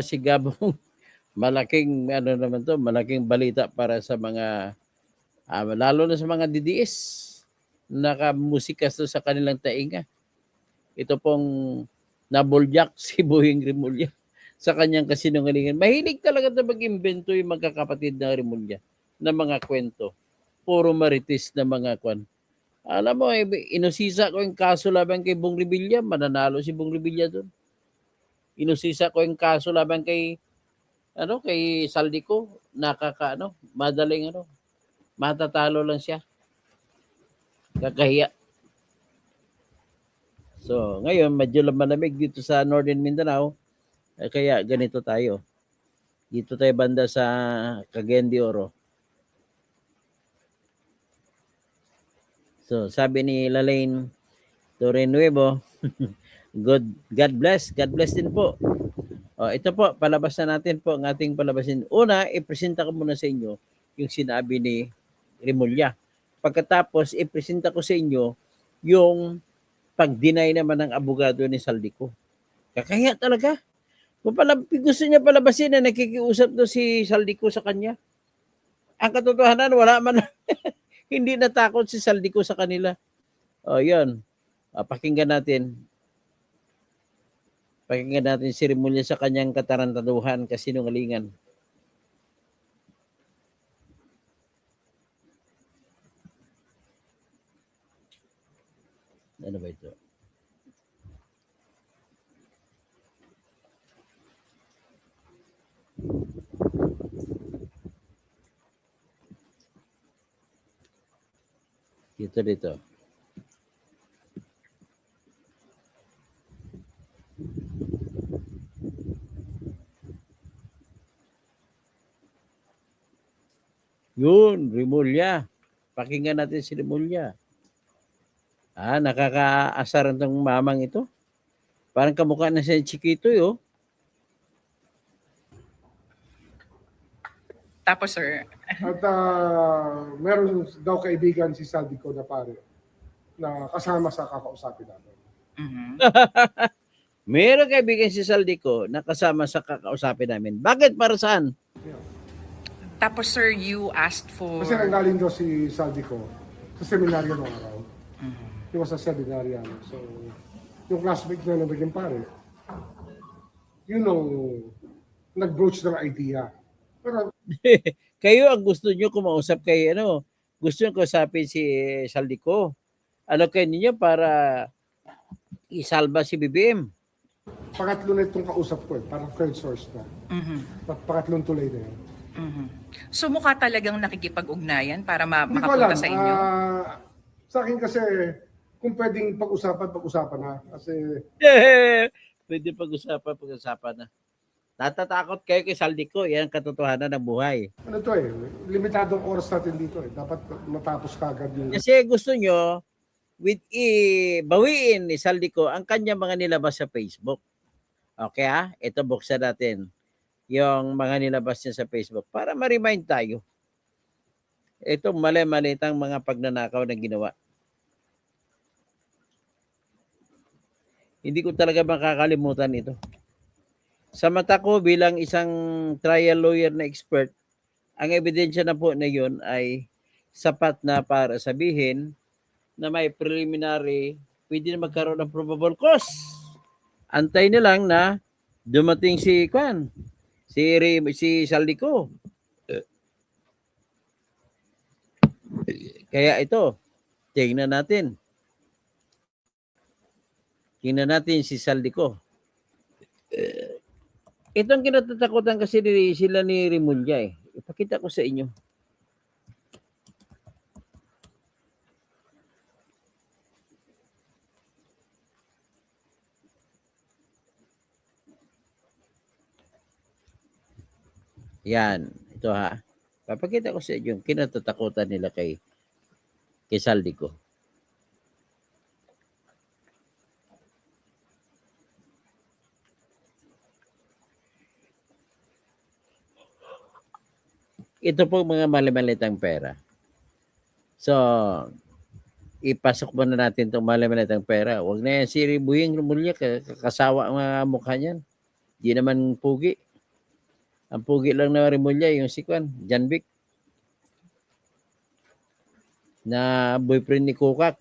si Gabong, malaking ano naman to, malaking balita para sa mga lalo na sa mga DDS. Nakamusika to sa kanilang tainga. Ito pong nabulyak si Boying Rimulya sa kanyang kasinungalingan. Mahilig talaga na mag-imbento yung magkakapatid na Rimulya ng mga kwento. Puro marites na mga kwan. Alam mo, inusisa ko yung kaso laban kay Bong Revilla, mananalo si Bong Revilla doon. Inusisa ko yung kaso laban kay Saldico, madaling matatalo lang siya. Kakahiya. So, ngayon, medyo malamig dito sa Northern Mindanao. Kaya ganito tayo. Dito tayo banda sa Cagayan de Oro. So, sabi ni Lalaine Torrenuevo, God bless. God bless din po. Ito po, palabas na natin po ang ating palabasin. Una, ipresenta ko muna sa inyo yung sinabi ni Rimulya. Pagkatapos, ipresenta ko sa inyo yung pag-deny naman ng abogado ni Saldico. Kakaya talaga. Kung gusto niya palabasin na nakikiusap do si Saldico sa kanya. Ang katotohanan, wala man. Hindi natakot si Saldico sa kanila. Yun. Pakinggan natin. Pakinggan natin si Rimulya sa kanyang katarantaduhan, kasinungalingan. Ano ba ito? Dito. Yun, Rimulya. Pakinggan natin si Rimulya. Nakakaasar ng mamang ito. Parang kamukha na siya Chiquito, yo. Tapos, sir. At meron daw kaibigan si Saldico na pare na kasama sa kakausapin natin. Mm-hmm. Meron kaibigan si Saldico na kasama sa kakausapin namin. Bakit? Para saan? Yeah. Tapos, sir, you asked for... Kasi nanggaling daw si Saldico sa seminaryo noong araw. Mm-hmm. He was a seminarian. So, yung classmate na naging pare, yun ang nag-broach ng idea. Pero, kayo ang gusto nyo kumausap kay gusto nyo kausapin si Saldico. Ano kayo ninyo para isalba si BBM? pangatlo na itong kausap ko parang third source na. Mm-hmm. Pangatlong tulay na yun. Mm-hmm. So mukha talagang nakikipag-ugnayan para Hindi ko makapunta alam. sa inyo? Sa akin kasi, kung pwedeng pag-usapan na. Kasi... Pwede pag-usapan na. Natatakot kayo kay Saldico, yan ang katotohanan ng buhay. Ano to limitadong oras natin dito dapat matapos kagad yung... Kasi gusto nyo, bawiin ni Saldico ang kanya mga nilabas sa Facebook. Okay ito buksan natin yung mga nilabas niya sa Facebook para ma-remind tayo. Itong mali-malitang mga pagnanakaw na ginawa. Hindi ko talaga makakalimutan ito. Sa mata ko bilang isang trial lawyer na expert, ang ebidensya na po na yun ay sapat na para sabihin na may preliminary, pwede na magkaroon ng probable cause. Antay na lang na dumating si Saldico. Kaya ito, tingnan natin. Tingnan natin si Saldico. Itong kinatatakutan kasi sila ni Rimulya Ipakita ko sa inyo. Yan. Ito Papakita ko sa inyo yung kinatatakutan nila kay Saldico. Ito po mga mali-malitang pera. So, ipasok muna natin itong mali-malitang pera. Huwag na yan si Boying Rimulya, kasawa ang mga mukha niyan. Di naman pugi. Ang pugi lang na Remulla, yung si Kwan, John Vic, na boyfriend ni Kukak.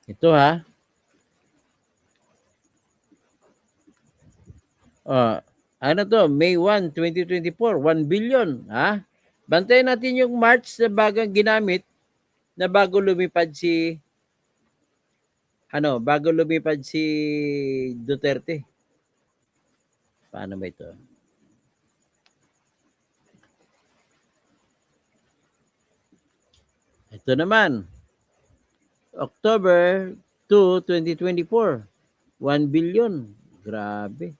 Ito ha. Ano to? May 1, 2024, 1 billion. Ha? Bantayan natin yung March na bagang ginamit na bago lumipad si Duterte. Paano ba ito? Ito naman. October 2, 2024. 1 billion. Grabe.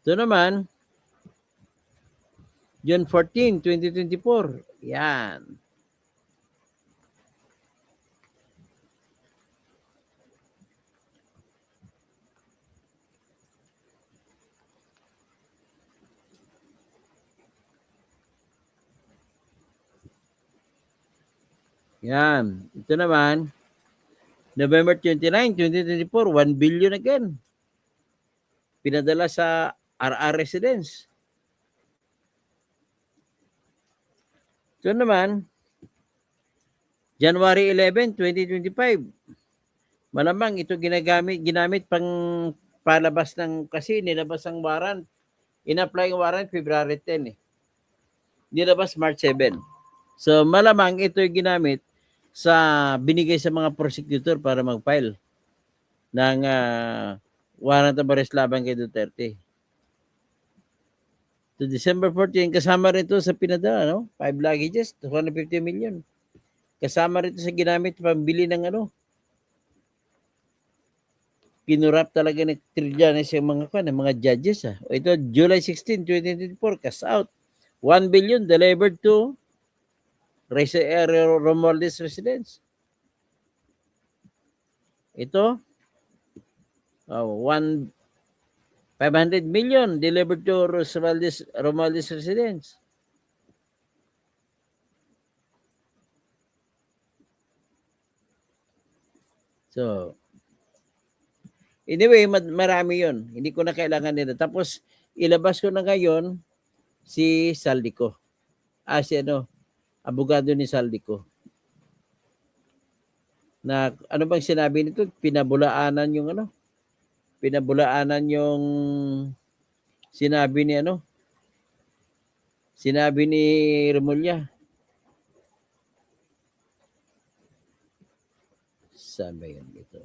Ito naman, June 14, 2024. Yan. Yan. Ito naman, November 29, 2024, 1 billion again. Pinadala sa RR Residence. Ito naman, January 11, 2025. Malamang ito ginamit pang palabas ng, kasi nilabas ang warrant. In-apply ang warrant February 10 eh. Nilabas March 7. So malamang ito ginamit sa binigay sa mga prosecutor para mag-file ng warrant of arrest laban kay Duterte. To December 14, kasama rin ito sa pinadala, no? 5 luggages, 250 million. Kasama rin ito sa ginamit pambili ng kinurap talaga ng Trillanes yung mga judges. O ito, July 16, 2024, cash out. 1 billion delivered to Romualdez residence. Ito, 500 million delivered to Romualdez residence. So, anyway, marami yun. Hindi ko na kailangan nila. Tapos, ilabas ko na ngayon si Saldico. Abogado ni Saldico. Na, ano bang sinabi nito? Pinabulaanan yung sinabi ni Remulla. Saan ba yun dito?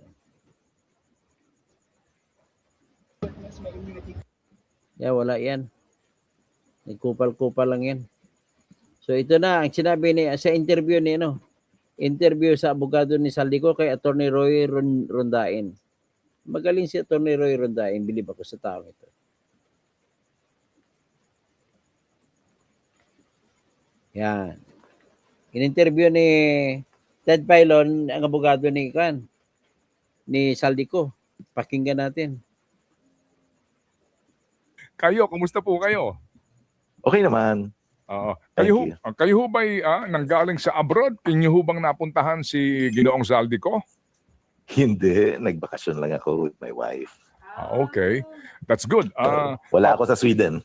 Wala yan. Nagkupal-kupal lang yan. So ito na, ang sinabi sa interview sa abogado ni Saldico kay Attorney Roy Rondain. Magaling si Attorney Roy Rondain, bilib ako sa taong ito. Yan. In-interview ni Ted Filon, ang abogado ni Saldico. Pakinggan natin. Kayo, kumusta po kayo? Okay naman. Kayo ho ba'y nanggaling sa abroad? Inyo ho bang napuntahan si Ginoong Saldico? Hindi, nagbakasyon lang ako with my wife. Okay. That's good. Wala ako sa Sweden.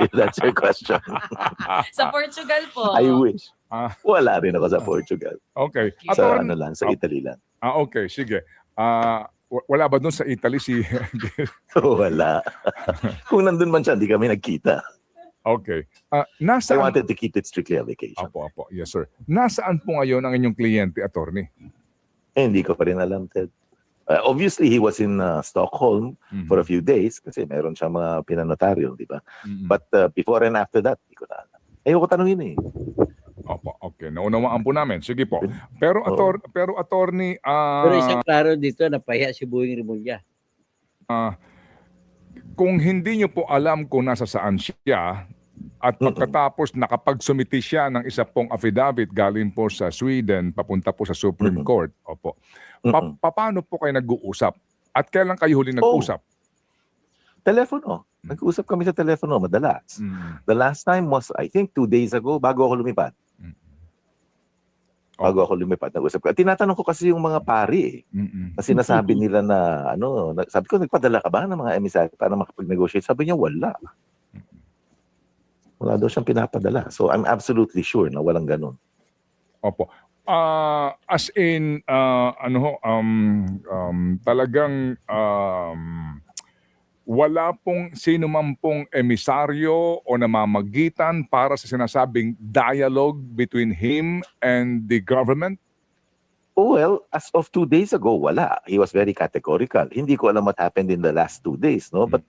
If that's your question. Sa Portugal po. I wish. Wala rin ako sa Portugal. Okay. Sa sa Italy lang. Okay, sige. Wala ba doon sa Italy si... Wala. Kung nandun man siya, hindi kami nagkita. Okay. I Nasaan... wanted to keep it strictly a vacation. Apo. Yes, sir. Nasaan po ngayon ang inyong kliyente, attorney? Hindi ko pa rin alam, Ted. Obviously, he was in Stockholm for a few days kasi meron siya mga pinanotaryo, di ba? But before and after that, hindi ko na alam. Ayoko tanungin eh. Opo, okay. Naunawaan po namin. Sige po. Pero attorney... Pero isang klaro dito, napahiya si Boying Remulla. Kung hindi nyo po alam kung nasa saan siya, at pagkatapos nakapagsumiti siya ng isa pong affidavit galing po sa Sweden, papunta po sa Supreme Court, opo. Paano po kayo nag-uusap? At kailan kayo huli nag-usap? Telepono. Nag-usap kami sa telepono madalas. The last time was, I think, 2 days ago, bago ako lumipad. Bago ako lumipad, nag-usap ko. At tinatanong ko kasi yung mga pari na sinasabi nila na sabi ko, nagpadala ka ba ng mga emissary para makapag-negotiate? Sabi niya, wala. Wala daw siyang pinapadala. So I'm absolutely sure na walang ganun. Opo. As in, talagang wala pong sino man pong emisaryo o namamagitan para sa sinasabing dialogue between him and the government? Oh, well, as of 2 days ago, wala. He was very categorical. Hindi ko alam what happened in the last 2 days, no? But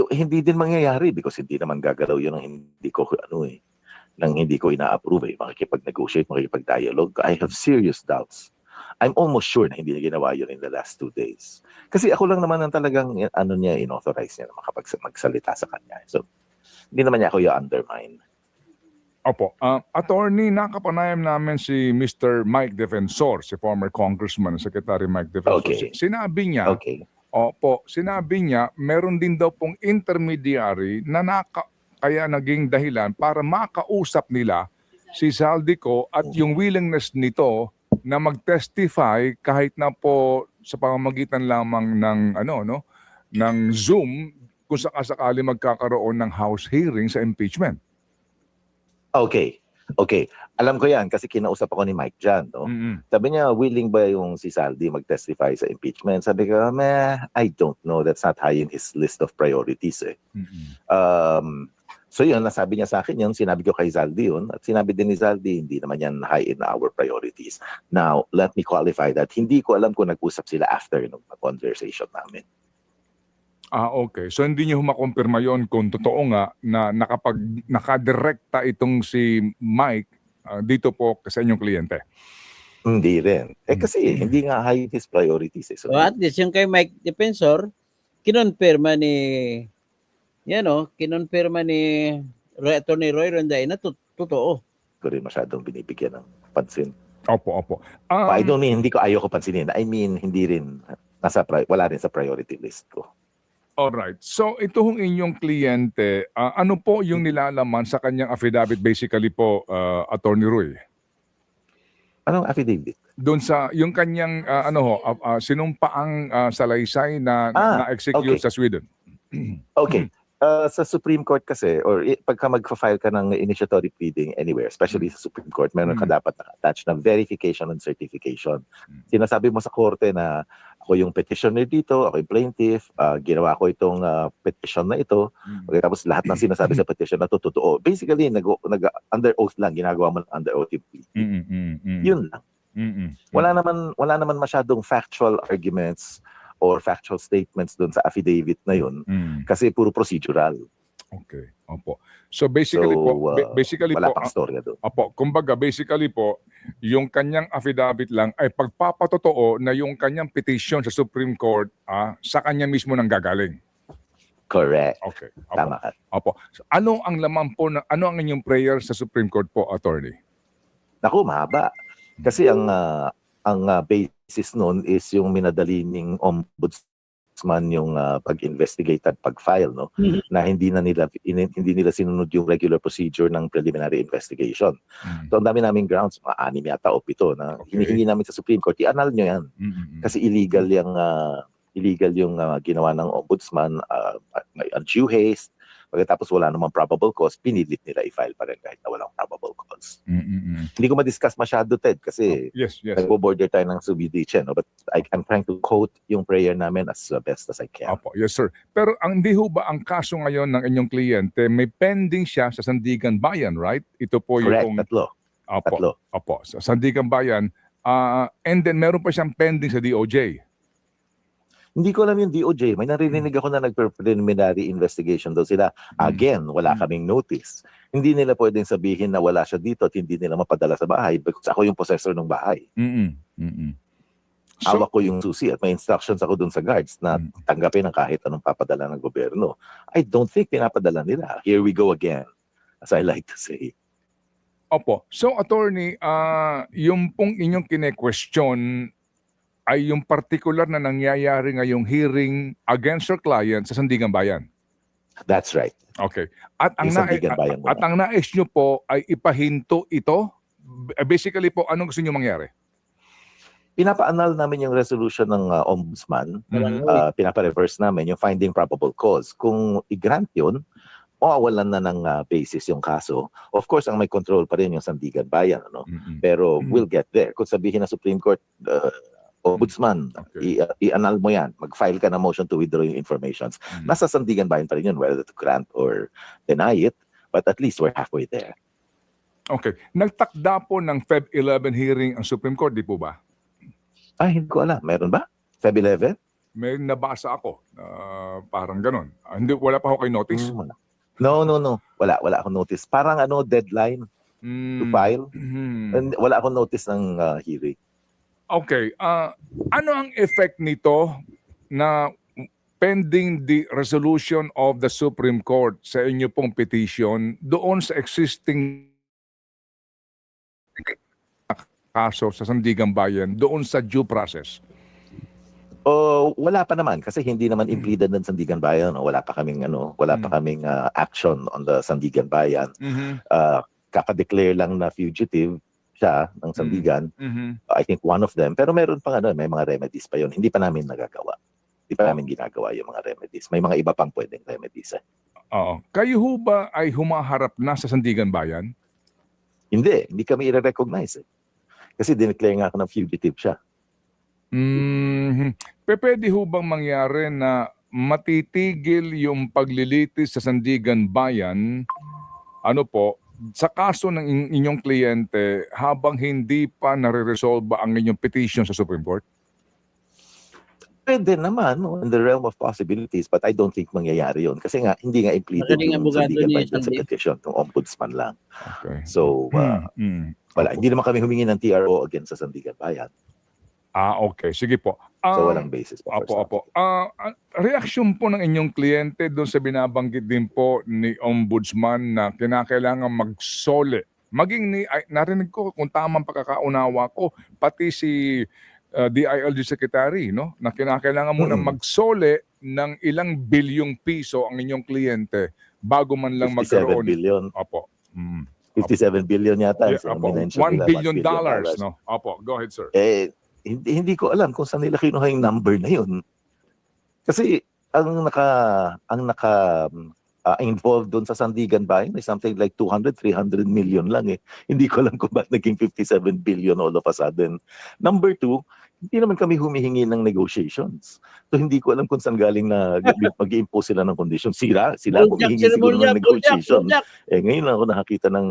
hindi din mangyayari because hindi naman gagalaw yun ng hindi ko ina-approve, makikipag-negotiate, makikipag-dialogue. I have serious doubts. I'm almost sure na hindi na ginawa yun in the last 2 days. Kasi ako lang naman ang talagang inauthorize niya na magsalita sa kanya. So, hindi naman niya ako i-undermine. Opo. Attorney, nakapanayam namin si Mr. Mike Defensor, si former congressman, Secretary Mike Defensor. Okay. Sinabi niya, sinabi niya, meron din daw pong intermediary na kaya naging dahilan para makausap nila si Zaldico at yung willingness nito na mag-testify kahit na po sa pamamagitan lamang ng ng Zoom kung sakasakali magkakaroon ng House hearing sa impeachment. Okay. Alam ko yan kasi kinausap ako ni Mike dyan. No? Sabi niya, willing ba yung si Saldi mag-testify sa impeachment? Sabi ko, I don't know. That's not high in his list of priorities. So yun, nasabi niya sa akin yun, sinabi ko kay Zaldi yun, at sinabi din ni Zaldi, hindi naman yan high in our priorities. Now, let me qualify that. Hindi ko alam kung nag-usap sila after ng conversation namin. Okay. So hindi niyo makumpirma yon kung totoo nga na nakadirekta itong si Mike dito po sa inyong kliyente? Hindi rin. Kasi hindi nga high in his priorities. So at least yung kay Mike Defensor, kinonfirma ni Attorney Roy Ronday na totoo. Ko rin masyadong binibigyan ng pansin. Opo. I don't mean, ayaw ko pansinin. I mean, hindi rin, wala rin sa priority list ko. Alright. So ito hong inyong kliyente, ano po yung nilalaman sa kanyang affidavit basically po, Attorney Roy? Anong affidavit? Doon sa yung kanyang sinumpaang salaysay na na-execute sa Sweden. Okay. Sa Supreme Court kasi, or pagka mag-file ka ng initiatory pleading anywhere, especially sa Supreme Court, meron ka dapat na-attach na verification and certification. Sinasabi mo sa korte na ako yung petitioner dito, ako yung plaintiff, ginawa ko itong petition na ito, tapos lahat ng sinasabi sa petition na totoo. Basically, under oath lang, ginagawa mo under oath yung plea. Yun lang. Wala naman masyadong factual arguments or factual statements doon sa affidavit na yun kasi puro procedural. Okay. Opo. So basically wala pang storya doon. Opo, kumbaga basically po yung kanyang affidavit lang ay pagpapatotoo na yung kanyang petition sa Supreme Court sa kanya mismo nang gagaling. Correct. Okay. Opo. Tama ka. Opo. Ano ang laman po ano ang inyong prayer sa Supreme Court po, Attorney? Naku, mahaba. Kasi ang basis noon is yung minadali ning ombudsman yung pag-investigate at pag-file, no? Na hindi nila sinunod yung regular procedure ng preliminary investigation. So ang dami naming grounds, mga 6 yata o 7 na hinihingi namin sa Supreme Court, i-annul nyo yan. Kasi illegal yung ginawa ng ombudsman, may undue haste. Pagkatapos wala namang probable cause, pinilit nila i-file pa rin kahit na walang probable cause. Hindi ko ma-discuss masyado, Ted, kasi yes. nagbo-border tayo ng subidiche, no? But I'm trying to quote yung prayer namin as best as I can. Opo, yes sir. Pero hindi ho ba ang kaso ngayon ng inyong kliyente, may pending siya sa Sandigan Bayan, right? Ito po Correct, yung... tatlo. Opo, sa Sandigan Bayan. And then meron pa siyang pending sa DOJ. Hindi ko alam yung DOJ. May narinig ako na nag-preliminary investigation daw sila. Again, wala kaming notice. Hindi nila pwedeng sabihin na wala siya dito at hindi nila mapadala sa bahay because ako yung possessor ng bahay. Hawak ko yung susi at may instructions ako dun sa guards na tanggapin ang kahit anong papadala ng gobyerno. I don't think pinapadala nila. Here we go again, as I like to say. Opo. So, Attorney, yung pong inyong kine-question ay yung particular na nangyayari ngayong hearing against your client sa Sandigan Bayan. That's right. Okay. At ang Yung Sandigan Bayan muna. nais nyo po ay ipahinto ito basically po, anong gusto niyo mangyari? Pinapa-annul namin yung resolution ng ombudsman. Pinapa-reverse namin yung finding probable cause. Kung i-grant yun, mawawalan na ng basis yung kaso. Of course, ang may control pa rin yung Sandigan Bayan. Ano? Pero we'll get there. Kung sabihin ng Supreme Court, ombudsman, Okay. i-annul mo yan. Mag-file ka na motion to withdraw yung informations. Nasa Sandigan Bayan pa rin yun, whether to grant or deny it. But at least we're halfway there. Okay. Nagtakda po ng Feb 11 hearing ang Supreme Court, di po ba? Hindi ko alam. Meron ba? Feb 11? May nabasa ako. Parang ganun. Hindi, wala pa ako kay notice. No. Wala akong notice. Parang deadline to file. And wala akong notice ng hearing. Okay. Ano ang effect nito na pending the resolution of the Supreme Court sa inyo pong petition doon sa existing kaso sa Sandigan Bayan, doon sa due process? Wala pa naman kasi hindi naman implemented ng Sandigan Bayan. Wala pa kaming action on the Sandigan Bayan. Kaka-declare lang na fugitive siya ng Sandigan. I think one of them. Pero meron pa may mga remedies pa yon. Hindi pa namin nagagawa. Hindi pa namin ginagawa yung mga remedies. May mga iba pang pwedeng remedies. Oo. Kayo ho ba ay humaharap na sa Sandigan Bayan? Hindi kami i-recognize. Kasi dineclare nga ako ng fugitive siya. Pwede ho bang mangyari na matitigil yung paglilitis sa Sandigan Bayan, sa kaso ng inyong kliyente habang hindi pa nare-resolve ang inyong petition sa Supreme Court? Pwede naman, in the realm of possibilities, but I don't think mangyayari yun. Kasi nga, hindi nga implemented Magaling yung abogado Sandigan ni Bayan sa Sandy. petition, yung ombudsman lang. Okay. So, wala. Hindi naman kami humingi ng TRO against sa Sandigan Bayan. Okay. Sige po. So, walang basis pa. Opo. Reaksyon po ng inyong kliyente doon sa binabanggit din po ni Ombudsman na kinakailangan magsole. Narinig ko kung tamang pagkakaunawa ko, pati si DILG Secretary, no? Na kinakailangan muna magsole ng ilang bilyong piso ang inyong kliyente bago man lang 57 magkaroon. billion. Opo. 57 billion yata. Yeah, So, opo. minention $1 nila, billion, $1 billion. no? Opo, go ahead, sir. Hindi ko alam kung saan nila kinuha yung number na yun. Kasi ang involved doon sa Sandigan Bayan is something like 200-300 million lang eh. Hindi ko alam kung bakit naging 57 billion all of a sudden. Number two, hindi naman kami humihingi ng negotiations. So hindi ko alam kung saan galing na mag-i-impose sila ng conditions. Sila humihingi siguro ng negotiation. Ngayon lang ako nakakita ng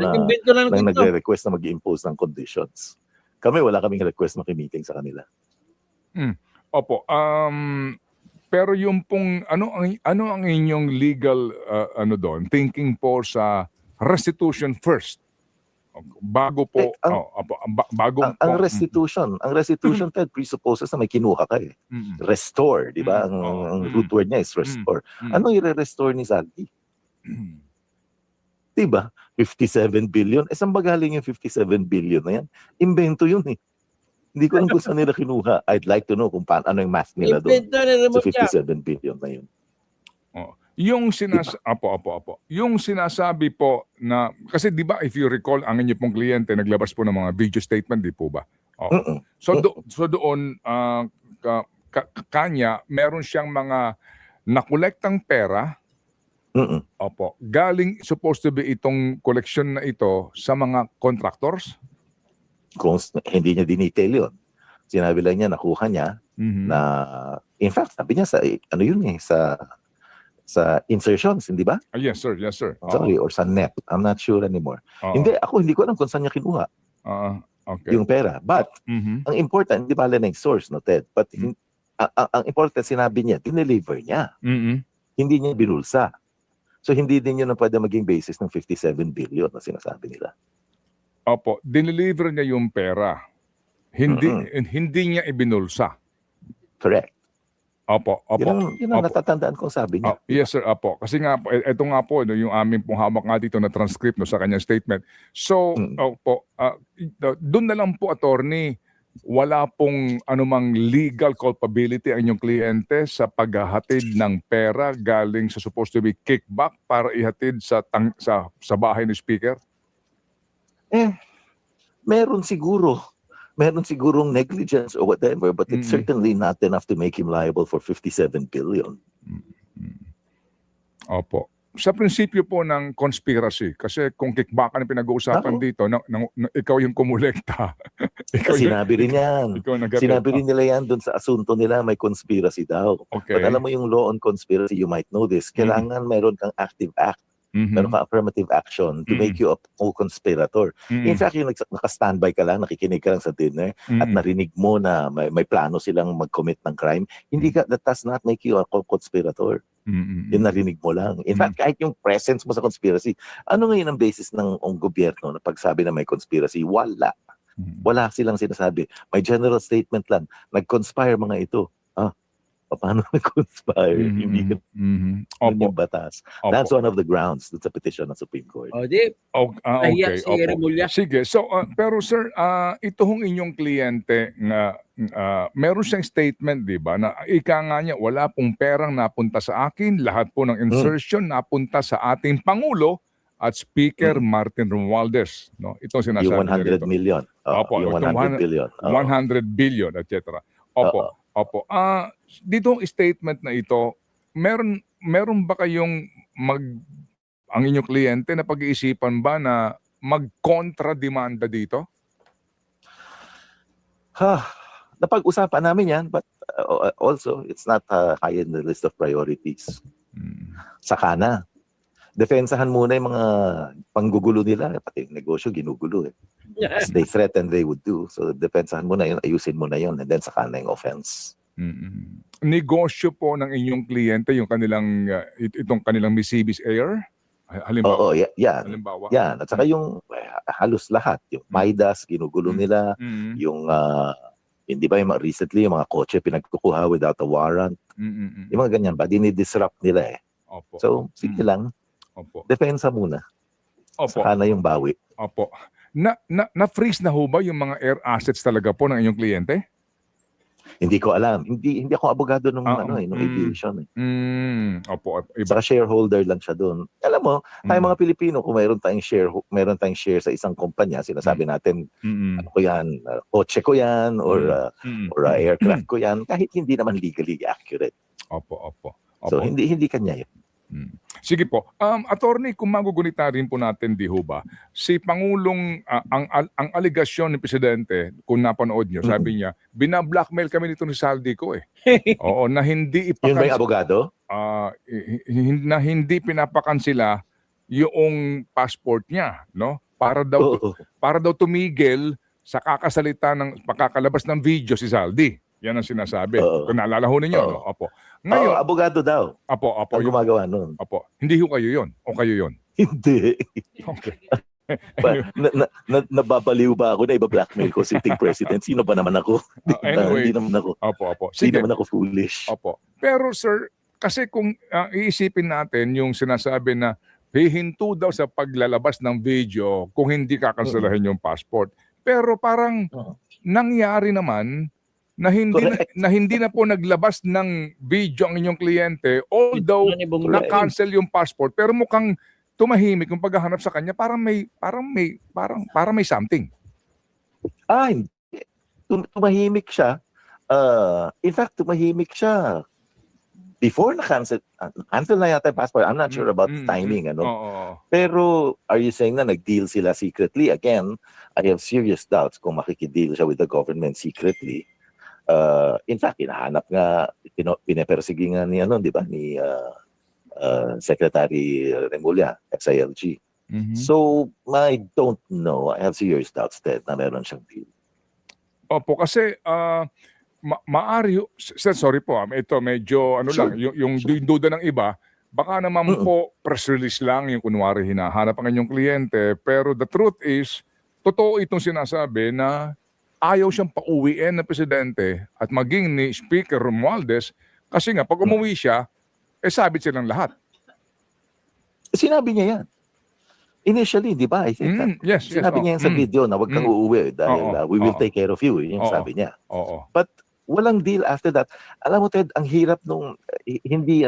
nagre-request na mag-i-impose ng conditions. Kami wala kaming request maki-meeting sa kanila. Opo. Pero yung pong ano ang inyong legal doon thinking po sa restitution first bago po ang restitution Ted presupposes na may kinuha ka eh. Restore, di ba? Ang root word niya is restore. Ano i-restore ni Saldi? Di ba? 57 billion. Saan ba galing yung 57 billion na yan? Invento yun eh. Hindi ko alam kung saan nila kinuha. I'd like to know kung ano yung math nila doon sa 57 billion na yun. Yung Yung sinasabi po na kasi 'di ba if you recall ang inyo pong kliyente naglabas po ng mga video statement, di po ba? So doon kanya meron siyang mga nakolektang pera. Galing supposed to be itong collection na ito sa mga contractors? Kung hindi niya dinetail yun. Sinabi lang niya, nakuha niya na, in fact, sabi niya sa insertions, hindi ba? Yes, sir. Sorry, or sa net. I'm not sure anymore. Hindi ko alam kung saan niya kinuha yung pera. But, ang important, hindi pala na yung source, no, Ted? But, ang important, sinabi niya, dineliver niya. Hindi niya binulsa. So, hindi din yun ang pwede maging basis ng 57 billion na sinasabi nila. Opo, dineliver niya yung pera. Hindi niya ibinulsa. Correct. Opo. Yun ang natatandaan kong sabi niya. Yes, sir. Opo. Kasi nga, ito nga po, yung aming pong hawak nga dito na transcript sa kanyang statement. So, doon na lang po, attorney, wala pong anumang legal culpability ang inyong kliyente sa paghahatid ng pera galing sa supposed to be kickback para ihatid sa bahay ni speaker? meron sigurong negligence or whatever, but it's Mm. certainly not enough to make him liable for 57 billion. Opo. Sa prinsipyo po ng conspiracy, kasi kung kickbackan ang pinag-uusapan Ako. dito, ikaw yung kumulekta. ikaw yung, Sinabi rin yan. ikaw nag-abet. Sinabi rin nila yan dun sa asunto nila, may conspiracy daw. Okay. But alam mo yung law on conspiracy, you might know this, kailangan meron kang active act, Mhm. meron kang affirmative action to make you a co-conspirator. Mhm. In fact, yung naka-standby ka lang, nakikinig ka lang sa dinner, at Mhm. narinig mo na may plano silang mag-commit ng crime, that does not make you a co-conspirator. Mhm. Yung narinig mo lang. In fact, kahit yung presence mo sa conspiracy, ano ngayon ang basis ng gobyerno na pagsabi na may conspiracy? Wala. Mhm. Wala silang sinasabi. May general statement lang. Nag-conspire mga ito. Paano nag-conspire? Hindi Mhm. Mhm. yun Opo. yung batas. Opo. That's one of the grounds dun sa petition ng Supreme Court. O di, Okay. nahiya si Opo. Remulla. Sige. So, pero sir, ito hong inyong kliyente na meron siyang statement, di ba, na ika nga niya, wala pong perang napunta sa akin, lahat po ng insertion napunta sa ating Pangulo at Speaker Martin Romualdez. No? Ito ang sinasabi Yung niya 100 rito. million. Opo, Yung itong 100 billion. 100 billion, etc. Opo. Opo. Dito statement na ito, meron ba kayong ang inyong kliyente na pag-iisipan ba na mag-kontra-demanda dito? Napag-usapan namin yan, but also, it's not high in the list of priorities. Saka na. Defensahan muna yung mga panggugulo nila. Pati yung negosyo, ginugulo eh. As they threaten, they would do. So, defensahan mo na yun, ayusin mo na yun, and then saka na yung offense. Negosyo po ng inyong kliyente, yung kanilang, itong kanilang Mitsubishi Air? Halimbawa. Oo, yan. Halimbawa. Yan. At saka yung halos lahat. Yung Midas, ginugulo nila. Mhm. Yung, hindi ba yung recently, yung mga kotse pinagkukuha without a warrant. Yung mga ganyan ba, dinidisrupt nila eh. Opo. So, sige lang. Opo. Depensa muna. Opo. Saka na yung bawi. Opo. Na-freeze na ho ba yung mga air assets talaga po ng inyong kliyente? Hindi ko alam. Hindi ako abogado nung nung aviation. Opo. Iba. Saka shareholder lang siya doon. Alam mo, tayo mga Pilipino, kung mayroon tayong share sa isang kumpanya, sinasabi natin, ano ko yan, kotse ko yan, or aircraft ko yan, kahit hindi naman legally accurate. Opo. So, hindi kanya yun. Sige po. Attorney, kung magugunita rin po natin, di ho ba, si Pangulong, ang aligasyon ni Presidente, kung napanood nyo, sabi niya, binablockmail kami nito ni Saldi ko eh. Oo, na hindi Yun ba yung abogado? na hindi pinapakansila yung passport niya, no? Para daw tumigil sa pagkakalabas ng video si Saldi. Yan ang sinasabi. Kung naalala ho ninyo, no? Opo. Ngayon, abogado daw. Opo. Ang gumagawa nun. Opo. Hindi ho kayo yun. O kayo yun. Hindi. Okay. Nababaliw ba ako na iba-blackmail ko sitting president? Sino ba naman ako? Anyway. Hindi naman ako. Opo. Hindi Sige. naman ako foolish. Opo. Pero sir, kasi kung iisipin natin yung sinasabi na hihinto daw sa paglalabas ng video kung hindi kakanselahin yung passport. Pero parang nangyari naman na hindi na po naglabas ng video ang inyong kliyente, although na-cancel yung passport, pero mukhang tumahimik yung paghahanap sa kanya, parang may something. Hindi. Tumahimik siya. In fact, tumahimik siya before na-cancel. Cancel na yata yung passport. I'm not sure about the timing. Pero are you saying na nag-deal sila secretly? Again, I have serious doubts kung makikideal siya with the government secretly. In fact, hinahanap nga, pinepersigi nga ni Secretary Remulla, SILG. So, I don't know. I have serious doubts na meron siyang deal. Opo, kasi maari, sorry po, ito medyo lang, yung duda ng iba, baka naman po press release lang yung kunwari hinahanap ang inyong kliyente, pero the truth is, totoo itong sinasabi na ayaw siyang pauwiin ng presidente at maging ni Speaker Romualdez kasi nga pag umuwi siya, sabit silang lahat. Sinabi niya yan. Initially, di ba? I think yes, sinabi niya yan sa video na huwag kang uuwi dahil we will take care of you. Yung sabi niya. Oo. But Walang deal after that. Alam mo Ted, ang hirap nung hindi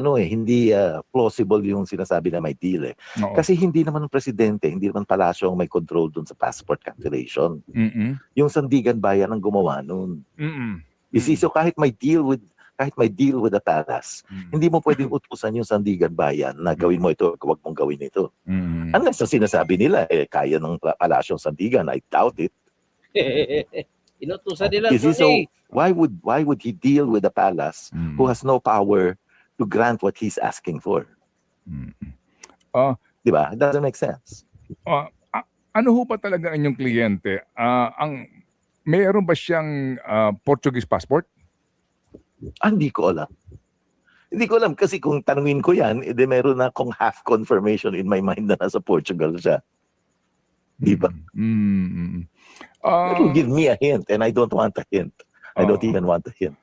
plausible yung sinasabi na may deal eh. Oo. Kasi hindi naman presidente, hindi naman palasyo ang may control dun sa passport cancellation. Mm-mm. Yung Sandigan Bayan ang gumawa nun. Mm-mm. So kahit may deal with the palace, Mm. hindi mo pwedeng utusan yung Sandigan Bayan na gawin mo ito, huwag mong gawin ito. Mm. Unless sa sinasabi nila, kaya ng palasyong Sandigan, I doubt it. Inutusan nila, Kasi so, Tony. why would he deal with the palace Mm. who has no power to grant what he's asking for? Mm. Di ba? It doesn't make sense. Ano ho pa talaga ang inyong kliyente? Mayroon ba siyang Portuguese passport? Hindi ko alam. Hindi ko alam kasi kung tanungin ko yan, meron na akong half confirmation in my mind na nasa Portugal siya. Di ba? It will give me a hint and I don't want a hint. I don't even want a hint.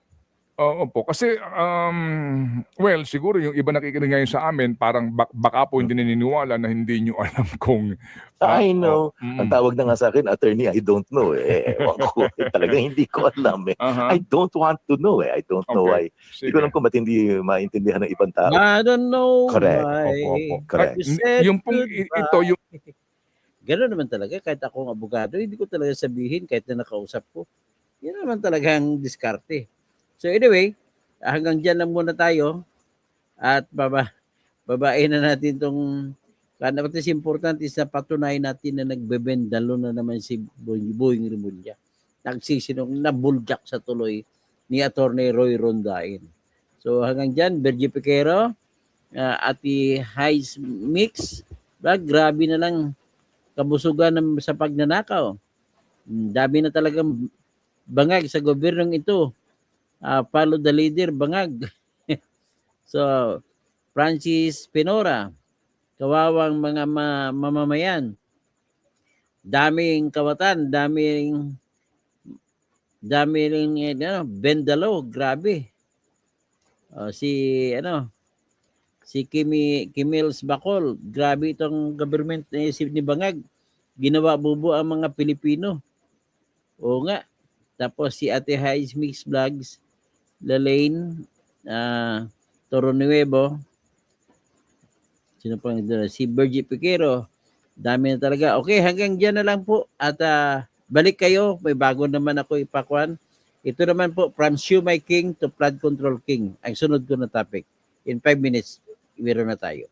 Oo po. Kasi, well, siguro yung iba nakikinig ngayon sa amin, parang baka po hindi naniniwala na hindi nyo alam kung... I know. Ang tawag na nga sa akin, attorney, I don't know. Ewan ko. Talagang hindi ko alam eh. I don't want to know eh. I don't know why. Hindi ko alam kung ba't hindi maintindihan ng ibang tao. I don't know Correct. why. Opo. Correct. You said Yung pong goodbye. ito, yung... Gano'n naman talaga, kahit akong abogado, hindi ko talaga sabihin kahit na nakausap ko. Yan naman talagang diskarte. So anyway, hanggang dyan lang muna tayo at babae na natin itong what is important is na patunayan natin na nagbebendalo na naman si Boying Rimulya. Nagsisinong nabuljak sa tuloy ni Attorney Roy Rondain. So hanggang dyan, Bergie Piquero, Ati Highs Mix, grabe na lang kabusugan sa pagnanakaw. Dami na talagang bangag sa gobyernong ito. Follow the leader, bangag. So, Francis Pinora, kawawang mga mamamayan. Daming kawatan, daming bendalo, grabe. Si Kimils Bacol, grabe itong government ni Bangag. Ginawa bubo ang mga Pilipino. Oo nga. Tapos si Ate Highs Mix Vlogs, Lalaine, Toro Nuevo, sino pang si Bergie Piquero, dami na talaga. Okay, hanggang dyan na lang po. At balik kayo, may bago naman ako ipakwan. Ito naman po, from Shumai King to Flood Control King. Ang sunod ko na topic. In 5 minutes, meron na tayo.